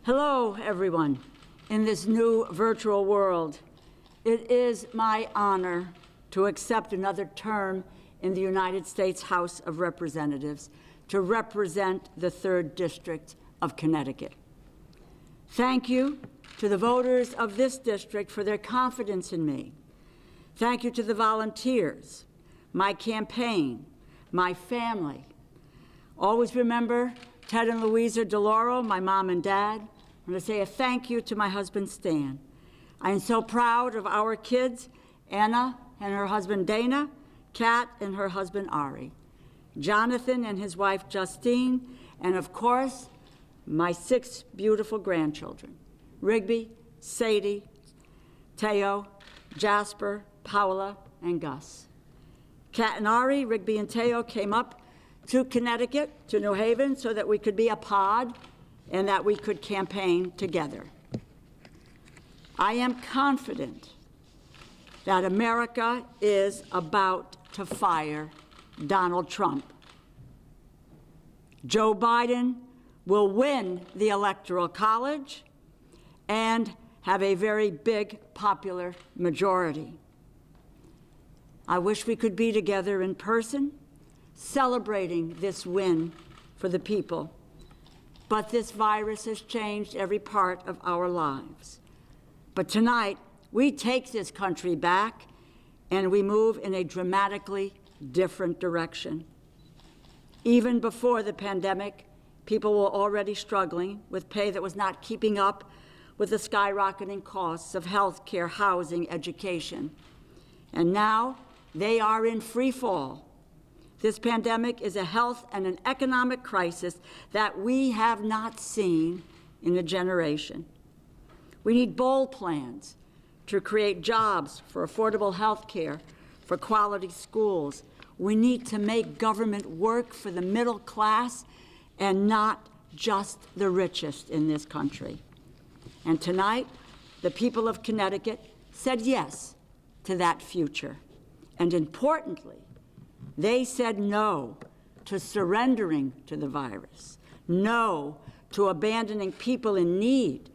Hello, everyone. In this new virtual world, it is my honor to accept another term in the United States House of Representatives to represent the 3rd District of Connecticut. Thank you to the voters of this district for their confidence in me. Thank you to the volunteers, my campaign, my family. Always remember Ted and Louisa DeLauro, my mom and dad. I want to say a thank you to my husband, Stan. I am so proud of our kids, Anna and her husband, Dana, Kat and her husband, Ari, Jonathan and his wife, Justine, and of course, my 6 beautiful grandchildren, Rigby, Sadie, Teo, Jasper, Paula, and Gus. Kat and Ari, Rigby and Teo came up to Connecticut, to New Haven, so that we could be a pod and that we could campaign together. I am confident that America is about to fire Donald Trump. Joe Biden will win the Electoral College and have a very big popular majority. I wish we could be together in person, celebrating this win for the people. But this virus has changed every part of our lives. But tonight, we take this country back and we move in a dramatically different direction. Even before the pandemic, people were already struggling with pay that was not keeping up with the skyrocketing costs of health care, housing, education. And now they are in free fall. This pandemic is a health and an economic crisis that we have not seen in a generation. We need bold plans to create jobs for affordable health care, for quality schools. We need to make government work for the middle class and not just the richest in this country. And tonight, the people of Connecticut said yes to that future. And importantly, they said no to surrendering to the virus, no to abandoning people in need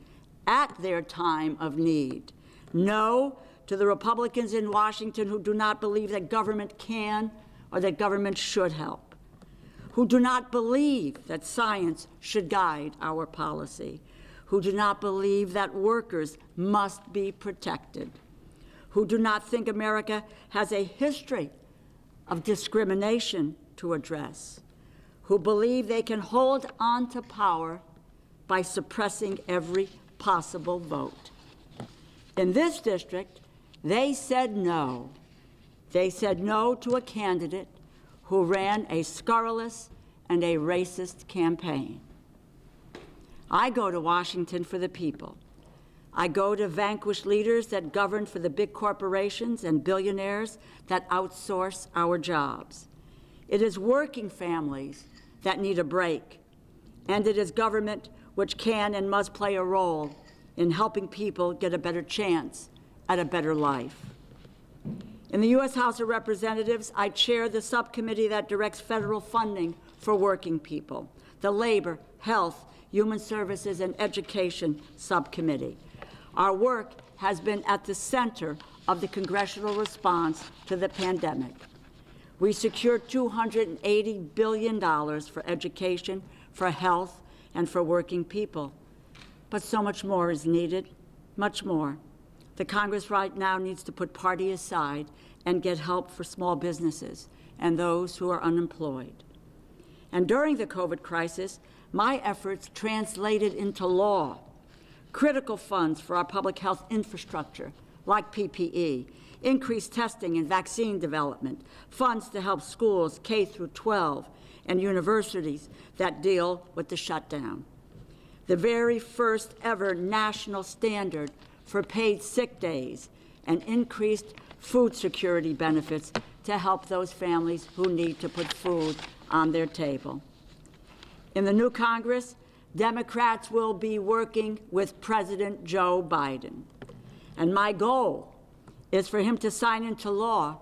at their time of need, no to the Republicans in Washington who do not believe that government can or that government should help, who do not believe that science should guide our policy, who do not believe that workers must be protected, who do not think America has a history of discrimination to address, who believe they can hold on to power by suppressing every possible vote. In this district, they said no. They said no to a candidate who ran a scurrilous and a racist campaign. I go to Washington for the people. I go to vanquish leaders that govern for the big corporations and billionaires that outsource our jobs. It is working families that need a break, and it is government which can and must play a role in helping people get a better chance at a better life. In the U.S. House of Representatives, I chair the subcommittee that directs federal funding for working people, the Labor, Health, Human Services, and Education Subcommittee. Our work has been at the center of the congressional response to the pandemic. We secured $280 billion for education, for health, and for working people. But so much more is needed, much more. The Congress right now needs to put party aside and get help for small businesses and those who are unemployed. And during the COVID crisis, my efforts translated into law. Critical funds for our public health infrastructure, like PPE, increased testing and vaccine development, funds to help schools K through 12 and universities that deal with the shutdown. The very first ever national standard for paid sick days and increased food security benefits to help those families who need to put food on their table. In the new Congress, Democrats will be working with President Joe Biden. And my goal is for him to sign into law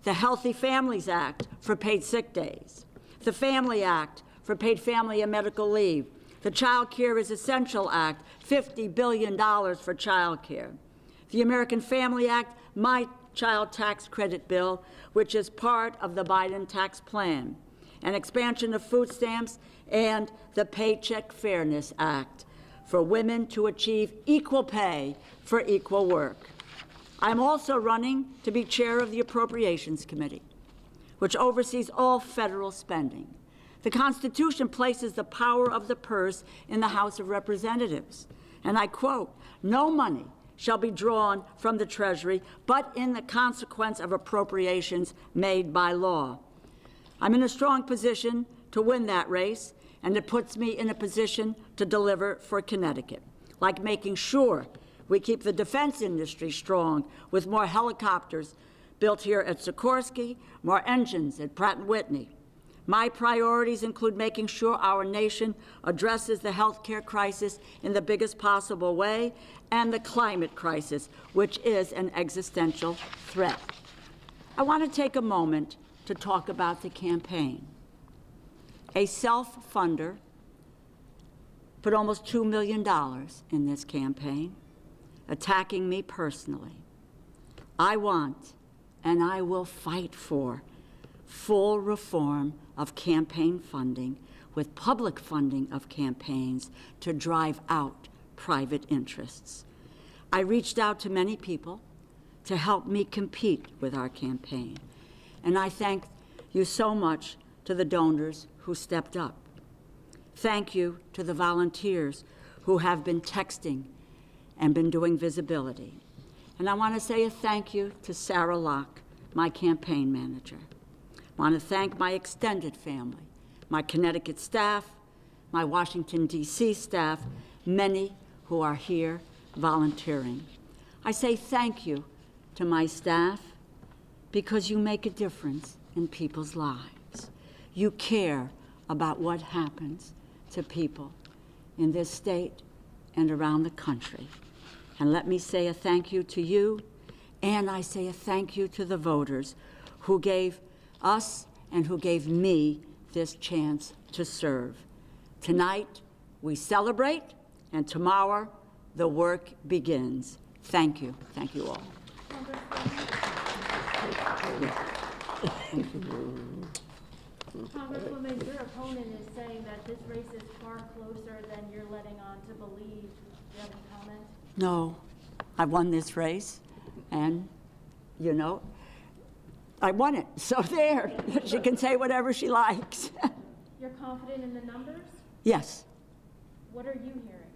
the Healthy Families Act for paid sick days, the Family Act for paid family and medical leave, The Child Care is Essential Act, $50 billion for child care. The American Family Act, my child tax credit bill, which is part of the Biden tax plan, an expansion of food stamps, and the Paycheck Fairness Act for women to achieve equal pay for equal work. I'm also running to be chair of the Appropriations Committee, which oversees all federal spending. The Constitution places the power of the purse in the House of Representatives. And I quote, "No money shall be drawn from the Treasury, but in the consequence of appropriations made by law." I'm in a strong position to win that race, and it puts me in a position to deliver for Connecticut, like making sure we keep the defense industry strong with more helicopters built here at Sikorsky, more engines at Pratt & Whitney. My priorities include making sure our nation addresses the health care crisis in the biggest possible way and the climate crisis, which is an existential threat. I want to take a moment to talk about the campaign. A self-funder put almost $2 million in this campaign, attacking me personally. I want, and I will fight for, full reform of campaign funding with public funding of campaigns to drive out private interests. I reached out to many people to help me compete with our campaign, and I thank you so much to the donors who stepped up. Thank you to the volunteers who have been texting and been doing visibility. And I want to say a thank you to Sarah Locke, my campaign manager. I want to thank my extended family, my Connecticut staff, my Washington, D.C. staff, many who are here volunteering. I say thank you to my staff because you make a difference in people's lives. You care about what happens to people in this state and around the country. And let me say a thank you to you, and I say a thank you to the voters who gave us and who gave me this chance to serve. Tonight, we celebrate, and tomorrow, the work begins. Thank you. Thank you all. Congresswoman, your opponent is saying that this race is far closer than you're letting on to believe. Do you have a comment? No, I won this race, and, you know, I won it. So there, she can say whatever she likes. You're confident in the numbers? Yes. What are you hearing?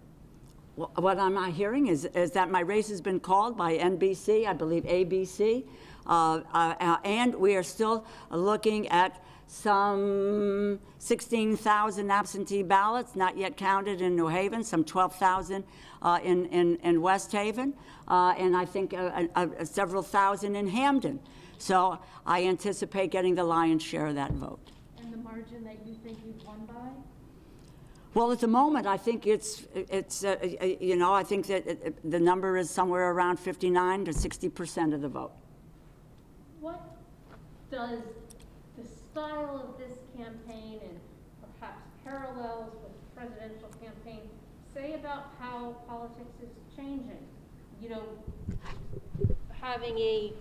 Well, what I'm not hearing is that my race has been called by NBC, I believe ABC, and we are still looking at some 16,000 absentee ballots, not yet counted in New Haven, some 12,000 in West Haven, and I think several thousand in Hamden. So I anticipate getting the lion's share of that vote. And the margin that you think you've won by? Well, at the moment, I think it's you know, I think that the number is somewhere around 59 to 60% of the vote. What does the style of this campaign and perhaps parallels with the presidential campaign say about how politics is changing? You know, having a